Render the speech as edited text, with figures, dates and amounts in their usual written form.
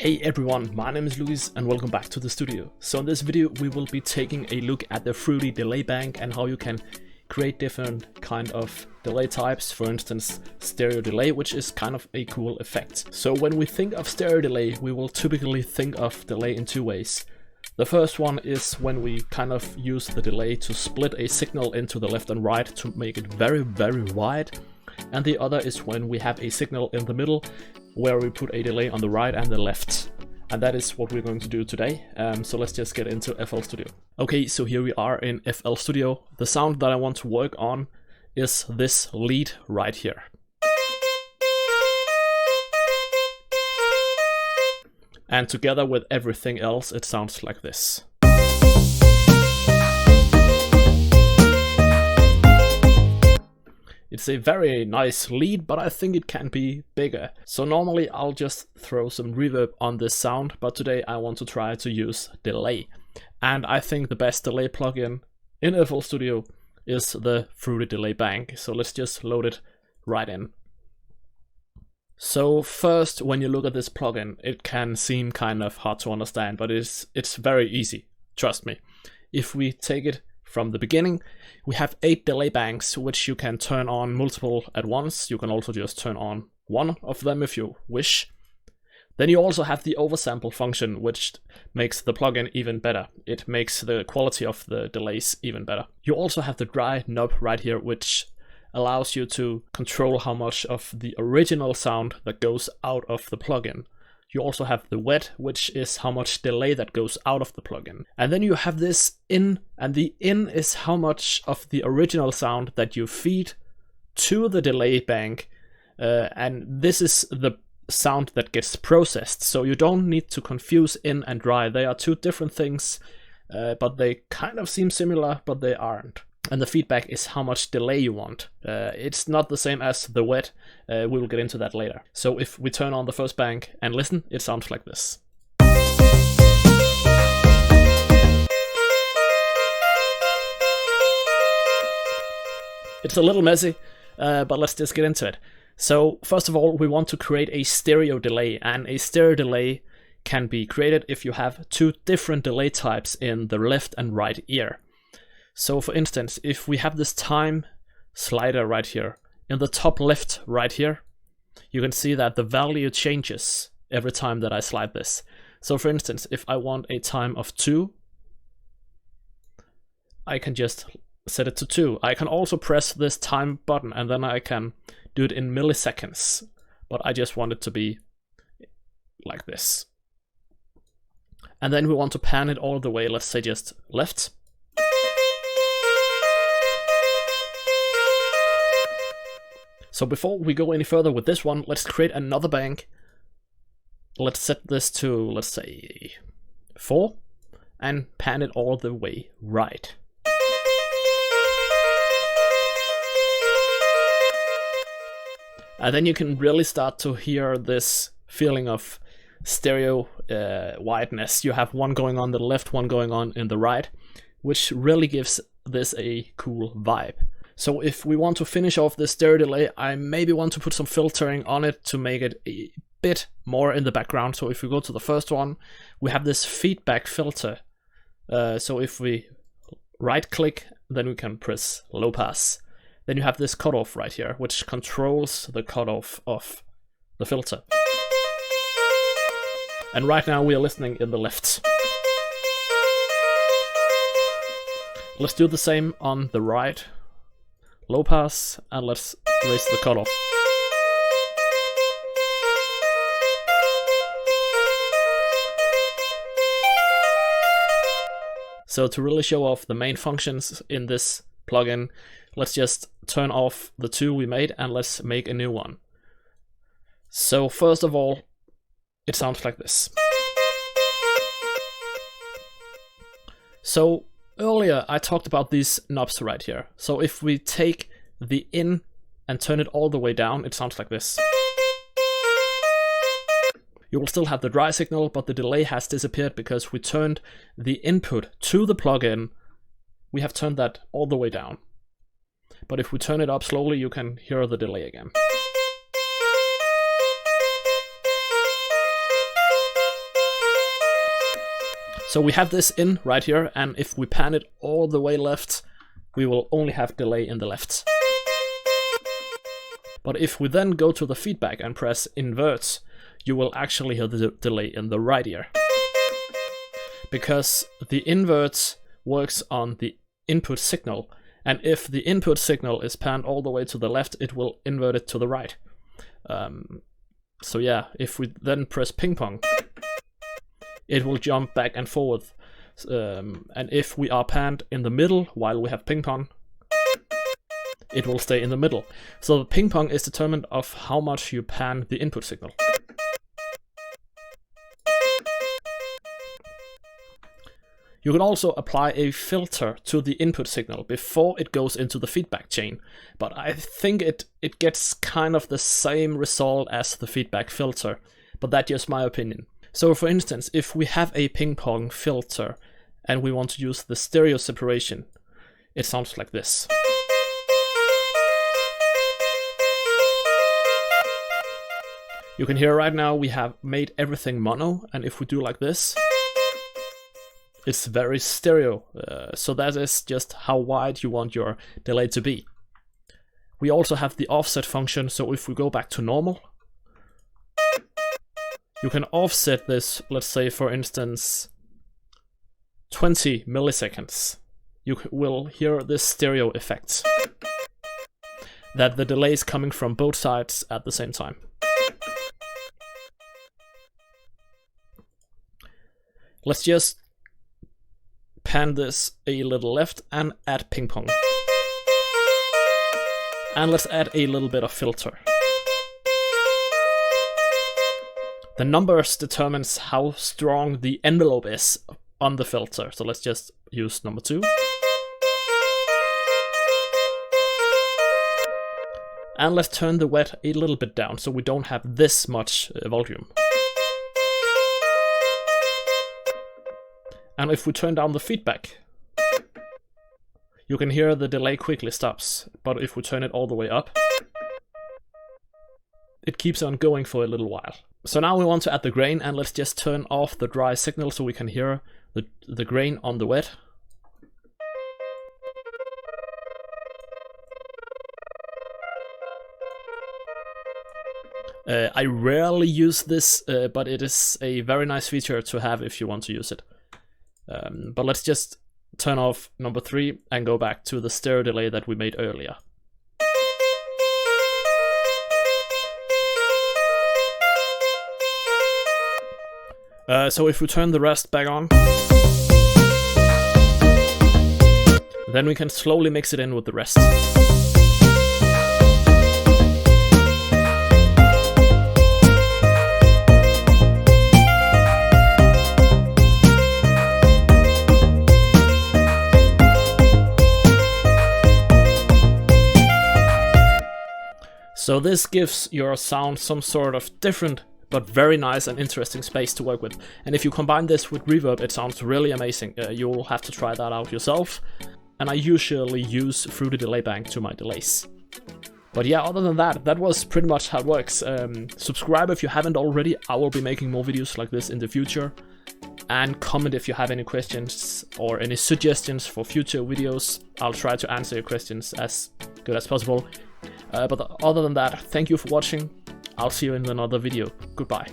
Hey everyone, my name is Luis and welcome back to the studio. So in this video we will be taking a look at the Fruity delay bank and how you can create different kind of delay types, for instance stereo delay, which is kind of a cool effect. So when we think of stereo delay, we will typically think of delay in two ways. The first one is when we kind of use the delay to split a signal into the left and right to make it very wide. And the other is when we have a signal in the middle where we put a delay on the right and the left. And that is what we're going to do today. So let's just get into FL Studio. Okay, so here we are in FL Studio. The sound that I want to work on is this lead right here. And together with everything else, it sounds like this. It's a very nice lead, but I think it can be bigger. So normally I'll just throw some reverb on this sound, but today I want to try to use delay. And I think the best delay plugin in FL Studio is the Fruity Delay Bank. So let's just load it right in. So first, when you look at this plugin, it can seem kind of hard to understand, but it's very easy, trust me. If we take it from the beginning, we have 8 delay banks, which you can turn on multiple at once. You can also just turn on one of them if you wish. Then you also have the oversample function, which makes the plugin even better. It makes the quality of the delays even better. You also have the dry knob right here, which allows you to control how much of the original sound that goes out of the plugin. You also have the wet, which is how much delay that goes out of the plugin. And then you have this in, and the in is how much of the original sound that you feed to the delay bank. And this is the sound that gets processed. So you don't need to confuse in and dry. They are two different things, but they kind of seem similar, but they aren't. And the feedback is how much delay you want. It's not the same as the wet. We will get into that later. So if we turn on the first bank and listen, it sounds like this. It's a little messy, but let's just get into it. So first of all, we want to create a stereo delay, and a stereo delay can be created if you have two different delay types in the left and right ear. So for instance, if we have this time slider right here, in the top left right here, you can see that the value changes every time that I slide this. So for instance, if I want a time of 2, I can just set it to 2. I can also press this time button and then I can do it in milliseconds, but I just want it to be like this. And then we want to pan it all the way, let's say just left. So before we go any further with this one, let's create another bank. Let's set this to, let's say, 4, and pan it all the way right. And then you can really start to hear this feeling of stereo wideness. You have one going on the left, one going on in the right, which really gives this a cool vibe. So if we want to finish off this stereo delay, I maybe want to put some filtering on it to make it a bit more in the background. So if we go to the first one, we have this feedback filter. So if we right click, then we can press low pass. Then you have this cutoff right here, which controls the cutoff of the filter. And right now we are listening in the left. Let's do the same on the right. Low pass, and let's raise the cutoff. So to really show off the main functions in this plugin, let's just turn off the 2 we made and let's make a new one. So first of all, it sounds like this. So earlier I talked about these knobs right here. So if we take the in and turn it all the way down, it sounds like this. You will still have the dry signal, but the delay has disappeared because we turned the input to the plugin. We have turned that all the way down. But if we turn it up slowly, you can hear the delay again. So we have this in right here, and if we pan it all the way left, we will only have delay in the left. But if we then go to the feedback and press invert, you will actually hear the delay in the right ear. Because the invert works on the input signal, and if the input signal is panned all the way to the left, it will invert it to the right. So yeah, if we then press ping pong, it will jump back and forth. And if we are panned in the middle while we have ping pong, it will stay in the middle. So the ping pong is determined of how much you pan the input signal. You can also apply a filter to the input signal before it goes into the feedback chain, but I think it gets kind of the same result as the feedback filter, but that's just my opinion. So for instance, if we have a ping pong filter and we want to use the stereo separation, it sounds like this. You can hear right now we have made everything mono, and if we do like this, it's very stereo, so that is just how wide you want your delay to be. We also have the offset function, so if we go back to normal, you can offset this, let's say for instance 20 milliseconds. You will hear this stereo effect, that the delay is coming from both sides at the same time. Let's just pan this a little left and add ping pong. And let's add a little bit of filter. The numbers determines how strong the envelope is on the filter. So let's just use number 2. And let's turn the wet a little bit down so we don't have this much volume. And if we turn down the feedback, you can hear the delay quickly stops. But if we turn it all the way up, it keeps on going for a little while. So now we want to add the grain, and let's just turn off the dry signal so we can hear the grain on the wet. I rarely use this, but it is a very nice feature to have if you want to use it. But let's just turn off number 3 and go back to the stereo delay that we made earlier. So if we turn the rest back on, then we can slowly mix it in with the rest. So this gives your sound some sort of different but very nice and interesting space to work with. And if you combine this with reverb, it sounds really amazing. You'll have to try that out yourself. And I usually use Fruity Delay Bank to my delays. But yeah, other than that, that was pretty much how it works. Subscribe if you haven't already. I will be making more videos like this in the future. And comment if you have any questions or any suggestions for future videos. I'll try to answer your questions as good as possible. But other than that, thank you for watching. I'll see you in another video. Goodbye.